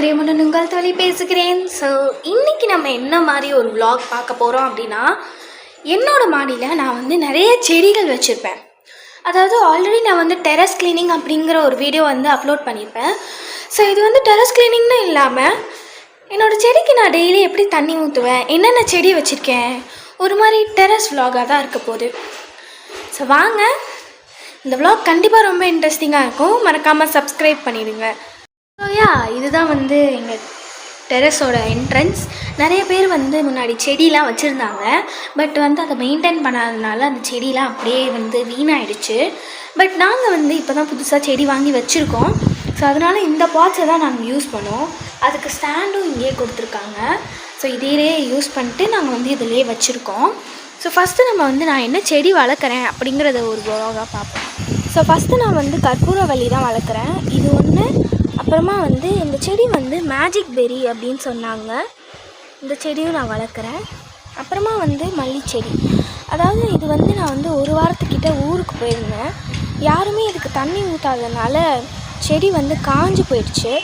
பிரேமுடன் உங்கள் தொலை பேசுகிறேன். ஸோ இன்றைக்கி நம்ம என்ன மாதிரி ஒரு vlog பார்க்க போகிறோம் அப்படின்னா, என்னோடய மாடியில் நான் வந்து நிறைய செடிகள் வச்சுருப்பேன். அதாவது ஆல்ரெடி நான் வந்து டெரஸ் கிளீனிங் அப்படிங்கிற ஒரு வீடியோ வந்து அப்லோட் பண்ணியிருப்பேன். ஸோ இது வந்து டெரஸ் கிளீனிங்னு இல்லாமல் என்னோடய செடிக்கு நான் டெய்லி எப்படி தண்ணி ஊற்றுவேன், என்னென்ன செடி வச்சுருக்கேன், ஒரு மாதிரி டெரஸ் vlog-ஆக தான் இருக்க போகுது. ஸோ வாங்க, இந்த vlog கண்டிப்பாக ரொம்ப இன்ட்ரெஸ்டிங்காக இருக்கும். மறக்காமல் சப்ஸ்கிரைப் பண்ணிவிடுங்க. ஸோ இதுதான் வந்து எங்கள் டெரஸோட என்ட்ரன்ஸ். நிறைய பேர் வந்து முன்னாடி செடியெலாம் வச்சுருந்தாங்க. பட் வந்து அதை மெயின்டைன் பண்ணாததுனால அந்த செடியெலாம் அப்படியே வந்து வீணாயிடுச்சு. பட் நாங்கள் வந்து இப்போ தான் புதுசாக செடி வாங்கி வச்சுருக்கோம். ஸோ அதனால் இந்த பாட்ஸை தான் நாங்கள் யூஸ் பண்ணோம். அதுக்கு ஸ்டாண்டும் இங்கேயே கொடுத்துருக்காங்க. ஸோ இதையே யூஸ் பண்ணிட்டு நாங்கள் வந்து இதிலே வச்சுருக்கோம். ஸோ ஃபஸ்ட்டு நம்ம வந்து நான் என்ன செடி வளர்க்குறேன் அப்படிங்கிறத ஒரு vlog-ஆக பார்ப்போம். ஸோ ஃபஸ்ட்டு நான் வந்து கற்பூரவள்ளி தான் வளர்க்குறேன். இது ஒன்று. அப்புறமா வந்து இந்த செடி வந்து மேஜிக் பெரி அப்படின்னு சொன்னாங்க. இந்த செடியும் நான் வளர்க்குறேன். அப்புறமா வந்து மல்லிச்செடி. அதாவது இது வந்து நான் வந்து ஒரு வாரத்துக்கிட்ட ஊருக்கு போயிருந்தேன். யாருமே இதுக்கு தண்ணி ஊற்றாததுனால செடி வந்து காஞ்சு போயிடுச்சு.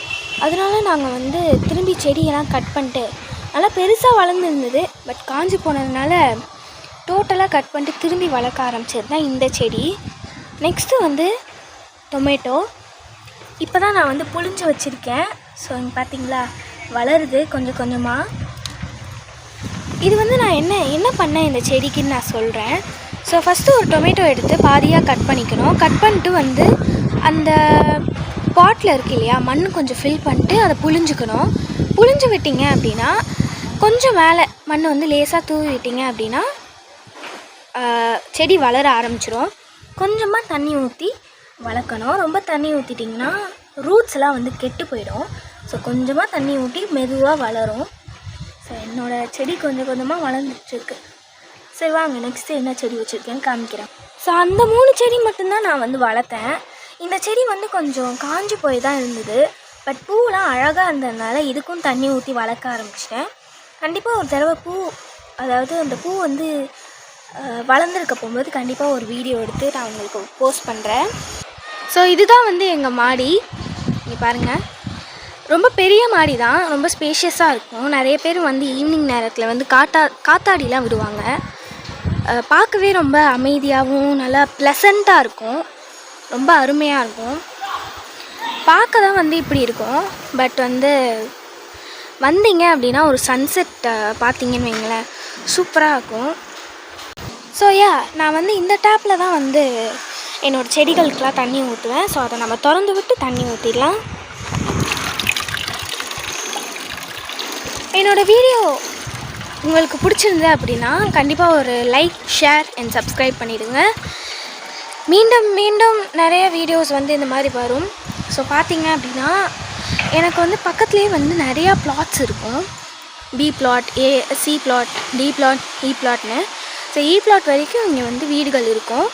அதனால நாங்கள் வந்து திரும்பி செடியெல்லாம் கட் பண்ணிட்டு, நல்லா பெருசாக வளர்ந்துருந்தது. பட் காஞ்சு போனதுனால டோட்டலாக கட் பண்ணிட்டு திரும்பி வளர்க்க ஆரம்பிச்சது தான் இந்த செடி. நெக்ஸ்ட்டு வந்து டொமேட்டோ. இப்போ தான் நான் வந்து புளிஞ்சு வச்சுருக்கேன். ஸோ இங்கே பார்த்தீங்களா, வளருது கொஞ்சம் கொஞ்சமாக. இது வந்து நான் என்ன பண்ணேன் இந்த செடிக்குன்னு நான் சொல்கிறேன். ஸோ ஃபஸ்ட்டு ஒரு டொமேட்டோ எடுத்து பாதியாக கட் பண்ணிக்கணும். கட் பண்ணிட்டு வந்து அந்த பாட்டில் இருக்கு இல்லையா, மண் கொஞ்சம் ஃபில் பண்ணிட்டு அதை புளிஞ்சுக்கணும். புளிஞ்சு விட்டிங்க அப்படின்னா கொஞ்சம் மேலே மண் வந்து லேசாக தூவி விட்டிங்க அப்படின்னா செடி வளர ஆரம்பிச்சிடும். கொஞ்சமாக தண்ணி ஊற்றி வளர்க்கணும். ரொம்ப தண்ணி ஊற்றிட்டிங்கன்னா ரூட்ஸ்லாம் வந்து கெட்டு போயிடும். ஸோ கொஞ்சமாக தண்ணி ஊற்றி மெதுவாக வளரும். ஸோ என்னோடய செடி கொஞ்சம் கொஞ்சமாக வளர்ந்துட்டுருக்கு. சரி வாங்க, நெக்ஸ்ட்டு என்ன செடி வச்சுருக்கேன்னு காமிக்கிறேன். ஸோ அந்த 3 செடி மட்டும்தான் நான் வந்து வளர்த்தேன். இந்த செடி வந்து கொஞ்சம் காஞ்சி போய் தான் இருந்தது. பட் பூவெலாம் அழகாக இருந்ததுனால இதுக்கும் தண்ணி ஊற்றி வளர்க்க ஆரம்பிச்சிட்டேன். கண்டிப்பாக ஒரு தடவை அதாவது அந்த பூ வந்து வளர்ந்துருக்க போகும்போது கண்டிப்பாக ஒரு வீடியோ எடுத்து நான் உங்களுக்கு போஸ்ட் பண்ணுறேன். ஸோ இதுதான் வந்து எங்கள் மாடி. இங்கே பாருங்கள், ரொம்ப பெரிய மாடி தான், ரொம்ப ஸ்பேஷியஸாக இருக்கும். நிறைய பேர் வந்து ஈவினிங் நேரத்தில் வந்து காத்தாடிலாம் விடுவாங்க. பார்க்கவே ரொம்ப அமைதியாகவும் நல்லா ப்ளசண்ட்டாக இருக்கும். ரொம்ப அருமையாக இருக்கும். பார்க்க தான் வந்து இப்படி இருக்கும். பட் வந்து வந்தீங்க அப்படின்னா ஒரு சன்செட் பார்த்தீங்கன்னு வைங்களேன், சூப்பராக இருக்கும். ஸோ நான் வந்து இந்த டேப்பில் தான் வந்து என்னோடய செடிகளுக்கெலாம் தண்ணி ஊற்றுவேன். ஸோ அதை நம்ம திறந்து விட்டு தண்ணி ஊற்றிடலாம். என்னோடய வீடியோ உங்களுக்கு பிடிச்சிருந்தது அப்படின்னா கண்டிப்பாக ஒரு லைக், ஷேர் அண்ட் சப்ஸ்கிரைப் பண்ணிவிடுங்க. மீண்டும் மீண்டும் நிறைய வீடியோஸ் வந்து இந்த மாதிரி வரும். ஸோ பார்த்தீங்க அப்படின்னா எனக்கு வந்து பக்கத்துலேயே வந்து நிறையா பிளாட்ஸ் இருக்கும். B plot, C plot, D plot, E பிளாட்னு. ஸோ இ பிளாட் வரைக்கும் இங்கே வந்து வீடுகள் இருக்கும்.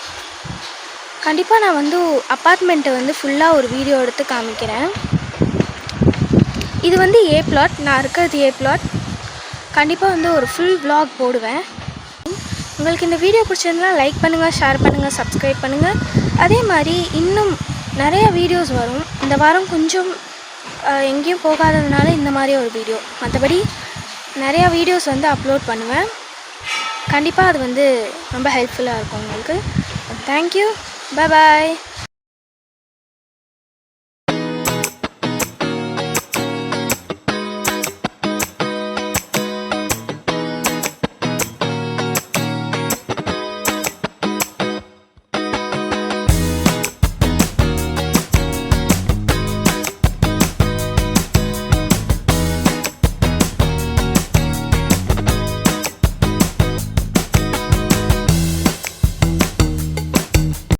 கண்டிப்பாக நான் வந்து அப்பார்ட்மெண்ட்டை வந்து ஃபுல்லாக ஒரு வீடியோ எடுத்து காமிக்கிறேன். இது வந்து ஏ பிளாட், நான் இருக்கிறது ஏ பிளாட். கண்டிப்பாக வந்து ஒரு ஃபுல் vlog போடுவேன். உங்களுக்கு இந்த வீடியோ பிடிச்சிருந்தா லைக் பண்ணுங்கள், ஷேர் பண்ணுங்கள், சப்ஸ்கிரைப் பண்ணுங்கள். அதே மாதிரி இன்னும் நிறைய வீடியோஸ் வரும். இந்த வாரம் கொஞ்சம் எங்கேயும் போகாததுனால இந்த மாதிரி ஒரு வீடியோ, மற்றபடி நிறையா வீடியோஸ் வந்து அப்லோட் பண்ணுவேன். கண்டிப்பாக அது வந்து ரொம்ப ஹெல்ப்ஃபுல்லாக இருக்கும் உங்களுக்கு. தேங்க்யூ. Bye bye.